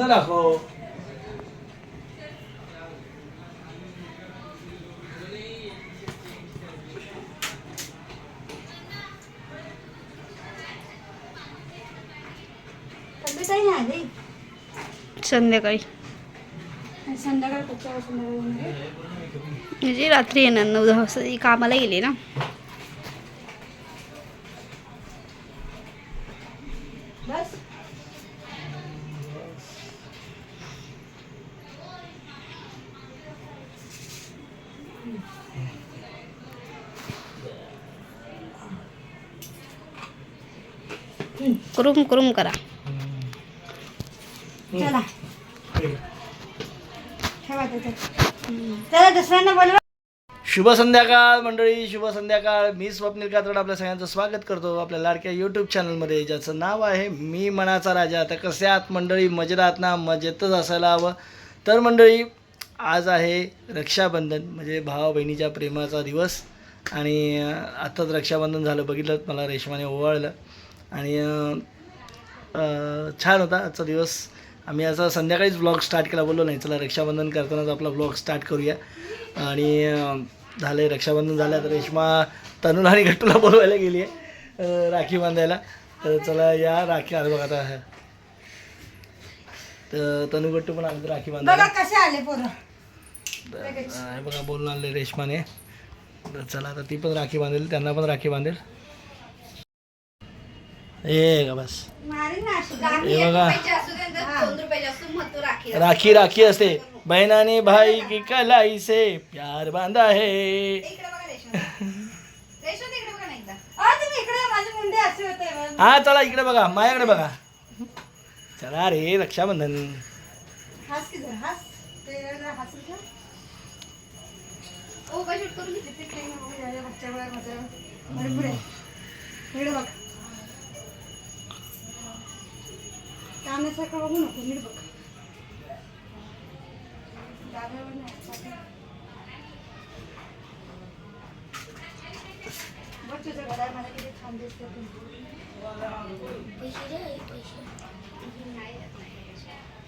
पुन्हा दाखव. संध्याकाळी म्हणजे रात्री येणार 9-10 वाजता. ती कामाला गेली ना. बस कुरुम कुरुम करा. चला ठेवा चला दुसऱ्यांना बोलवा. शुभ संध्याकाळ मंडळी, शुभ संध्याकाळ. मी स्वप्नील कात्रड आपल्या सगळ्यांचं स्वागत करतो आपल्या लाडक्या यूट्यूब चॅनलमध्ये, ज्याचं नाव आहे मी मनाचा राजा. आता कसे आहात मंडळी? मजेत आहात ना? मजेतच असायला हवं. तर मंडळी, आज आहे रक्षाबंधन, म्हणजे भावा बहिणीच्या प्रेमाचा दिवस. आणि आत्ताच रक्षाबंधन झालं, बघितलं मला रेशमाने ओवाळलं आणि छान होता आजचा दिवस. आम्ही असं संध्याकाळीच ब्लॉग स्टार्ट केला, बोललो नाही चला रक्षाबंधन करतानाच आपला ब्लॉग स्टार्ट करूया. आणि झालं रक्षाबंधन झालं तर रेश्मा तनूला आणि गट्टूला बोलवायला गेली आहे राखी बांधायला. तर चला या राखी आलं बघा आता. तर तनू गट्टू पण आलं राखी बांधायला. कसे आले पोरं बघा बोलून आले रेश्माने. तर चला आता ती पण राखी बांधेल, त्यांना पण राखी बांधेल. हे का बस हे बघा राखी राखी असते. बहनाने भाई की कलाई से प्यार बांधा है. हा चला इकडे बघा, माझ्याकडे बघा. चला रे रक्षाबंधन. बघू नको नीट बघ. तुझं घड्याळ मला किती छान दिसते.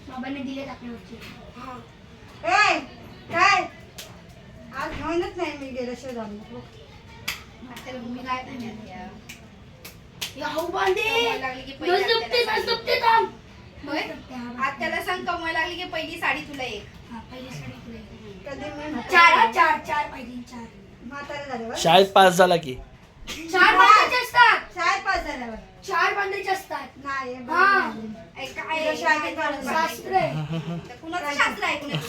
बाबांनी दिले टाकण्यावरची. काय आज घेऊनच नाही मी गेल्याशिवाय जाऊन त्याला सांग कमवायला लागली की पहिली साडी तुला एक. चार पाहिजे. चार म्हातारे झाल्यावर शाळेत पास झाला की 4 बांधायचे असतात. 4 पास झाल्यावर 4 बांधायचे असतात. नाही काय शास्त्र आहे. कुणाचं शास्त्र आहे कुणाचं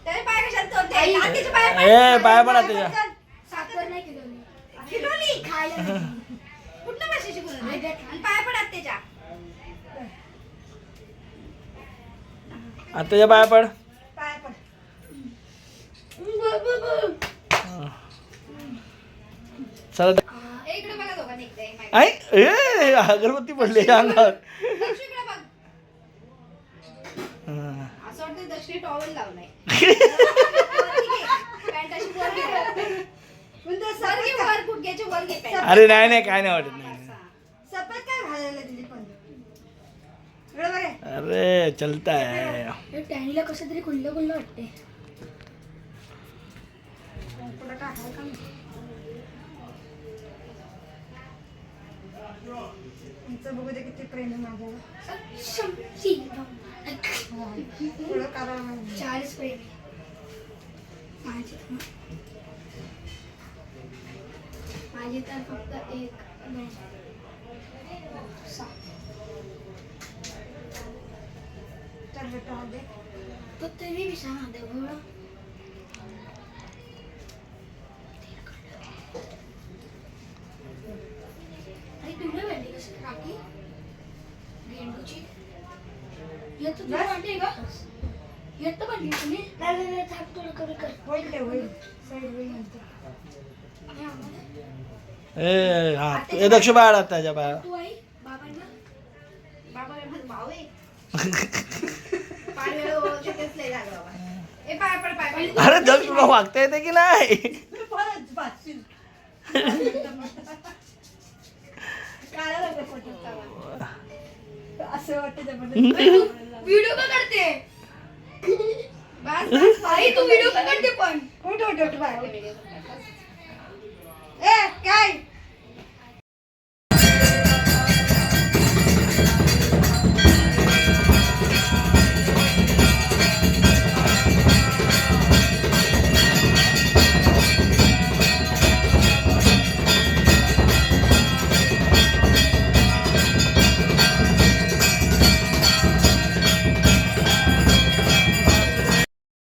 त्याने पाय कशात ए पाय पडा त्याच्या. साखर नाही खिलोली खायला कुठल्या भाषेची शिकून आणि पाय पडात त्याच्या. आता त्याच्या पाया पड. पाय पड. चला इकडे बघा दोघांनी एकदा आई ए अगरबत्ती पडली अंगावर. दक्षिणकडे बघ. असं वाटतं दक्षिणी टॉवेल लावलाय. पॅन्ट अशी वर घे. वर गुडघ्याच्या वर घे पॅन्ट. अरे नाही नाही काय नाही वाटत नाही. सपत काय घालायला दिली पण. अरे चलता है. टॅनीला कसं तरी खुल्लं खुल्लं वाटते. पुढे टाकायला का बघू दे किती प्रेम आहे माझ्यावर. पुढं करावं 4 प्रेम माझी तर फक्त 1 2 6 तर बेटा दे तो तरी भी सांगा दे बोला. अरे तुमने वेली कशी राखी गेंडूची ये तो तुला वाटते का ये तो बनली तुम्ही. नाही थाप थोडं कमी कर. होईल साईड होईल नंतर. ए हा ए दक्ष बाळ आता त्याच्या बाळा. तू आई बाबांना बाबा माझा भाऊ आहे. पाय वेळ ओळखतेच नाही झालं बाबा. ए पाय पड पाय पड. अरे दक्ष तुला वागता येते की नाही? असं वाटतं जबरदस्त. व्हिडिओ का करते बस बस आई तू व्हिडिओ का करते पण उठ उठ उठ बाय उठ. ए काय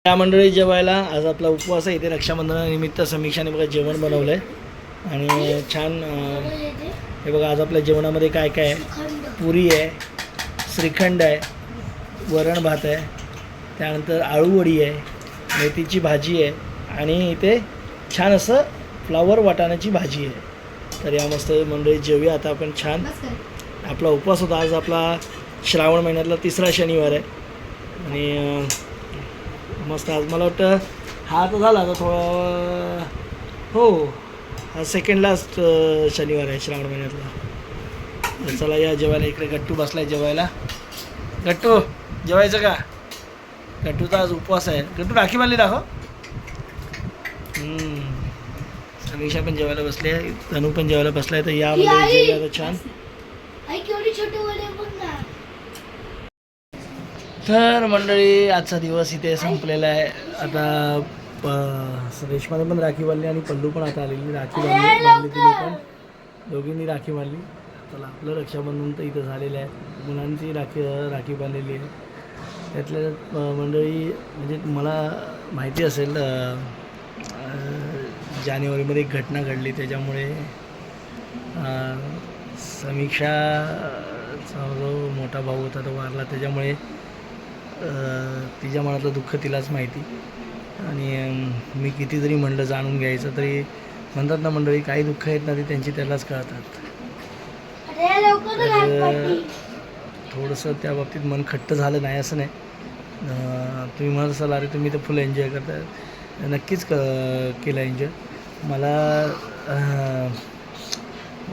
त्या मंडळी जेवायला आज आपला उपवास आहे. इथे रक्षाबंधनानिमित्त समीक्षाने बघा जेवण बनवलं आहे आणि छान हे बघा आज आपल्या जेवणामध्ये काय काय आहे. पुरी आहे, श्रीखंड आहे, वरण भात आहे, त्यानंतर आळूवडी आहे, मेथीची भाजी आहे आणि इथे छान असं फ्लावर वाटाण्याची भाजी आहे. तर या मस्त मंडळी जेवूया आता आपण छान. आपला उपवास होता आज. आपला श्रावण महिन्यातला 3रा शनिवार आहे आणि मस्त आज मला वाटतं हा तर झाला आता थोडा हो हा सेकंड लास्ट शनिवार आहे श्रावण महिन्यातला. तर चला या जेवायला. इकडे गट्टू बसलाय जेवायला. गट्टू जेवायचं का? गट्टूचा आज उपवास आहे. गट्टू राखी बांधली दाखव. समीक्षा पण जेवायला बसली आहे, तनू पण जेवायला बसलाय. तर या मध्ये जेवायला छान. आई केवढी छोटी वडे बघ ना. तर मंडळी आजचा दिवस इथे संपलेला आहे. आता रेशमाने पण राखी बांधली आणि पल्लू पण आता आलेली. राखी बांधली तिने पण, दोघींनी राखी बांधली. चला आपलं रक्षाबंधन तर इथं झालेलं आहे. मुलांची राखी बांधलेली आहे. त्यातल्या मंडळी म्हणजे मला माहिती असेल जानेवारीमध्ये एक घटना घडली त्याच्यामुळे समीक्षाचा जो मोठा भाऊ होता तो वारला. त्याच्यामुळे तिच्या मनातलं दुःख तिलाच माहिती. आणि मी किती जरी म्हणलं जाणून घ्यायचं तरी म्हणतात ना मंडळी काही दुःख आहेत ना ती त्यांची त्यालाच कळतात. तर थोडंसं त्या बाबतीत मन खट्ट झालं नाही असं नाही. तुम्ही म्हणत असाल अरे तुम्ही तर फुल एन्जॉय करताय. नक्कीच केलं एन्जॉय. मला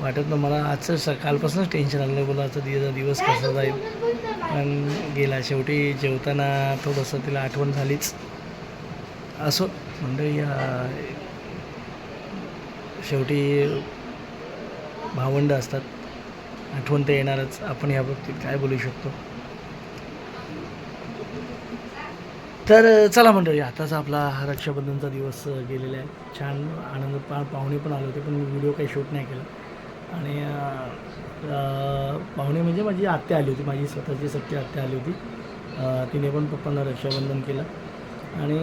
वाटत ना मला आजचं सकाळपासूनच टेन्शन आलं बोला आजचा दिवस कसा जाईल. पण गेला शेवटी. जेवताना थोडंसं तिला आठवण झालीच. असो मंडळी शेवटी भावंड असतात, आठवण तर येणारच. आपण या बाबतीत काय बोलू शकतो. तर चला मंडळी आताच आपला रक्षाबंधनचा दिवस गेलेला आहे. छान आनंद. पाहुणे पण आले होते पण मी व्हिडिओ काही शूट नाही केला. आणि पाहुणे म्हणजे माझी आत्या आली होती, माझी स्वतःची सख्खी आत्या आली होती. तिने पण पप्पांना रक्षाबंधन केलं आणि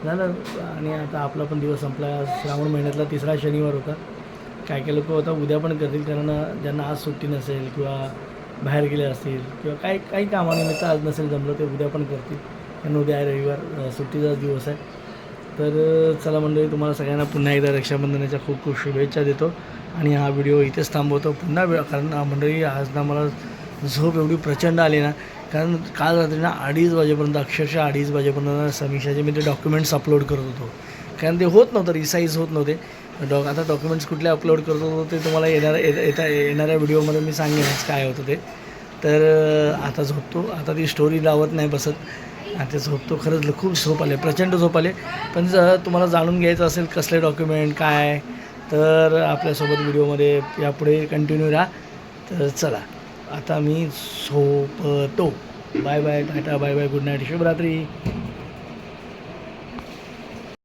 झालं. आणि आता आपला पण दिवस संपला. श्रावण महिन्यातला 3रा शनिवार होता. काय काय लोक आता उद्या पण करतील कारण ज्यांना आज सुट्टी नसेल किंवा बाहेर गेले असतील किंवा काही कामानिमित्त आज नसेल जमलं ते उद्या पण करतील. कारण उद्या आहे रविवार, सुट्टीचाच दिवस आहे. तर चला मंडळी तुम्हाला सगळ्यांना पुन्हा एकदा रक्षाबंधनाच्या खूप खूप शुभेच्छा देतो आणि हा व्हिडिओ इथेच थांबवतो. पुन्हा कारण मंडळी आज ना मला झोप एवढी प्रचंड आली ना कारण काल रात्री ना 2:30 वाजेपर्यंत अक्षरशः 2:30 वाजेपर्यंत समीक्षाचे मी ते डॉक्युमेंट्स अपलोड करत होतो. कारण ते होत नव्हतं, रिसाईज होत नव्हते. आता डॉक्युमेंट्स कुठले अपलोड करत होतो ते तुम्हाला येणाऱ्या व्हिडिओमध्ये मी सांगेनच काय होतं ते. तर आता झोपतो. आता ती स्टोरी लावत नाही बसत. आता झोपतो. खरंच खूप झोप आले, प्रचंड झोप आले. पण जर तुम्हाला जाणून घ्यायचं असेल कसले डॉक्युमेंट काय तर आपल्यासोबत व्हिडिओमध्ये यापुढे कंटिन्यू राहा. तर चला आता मी झोपतो. Bye bye, tata, bye bye, good night, शुभरात्री.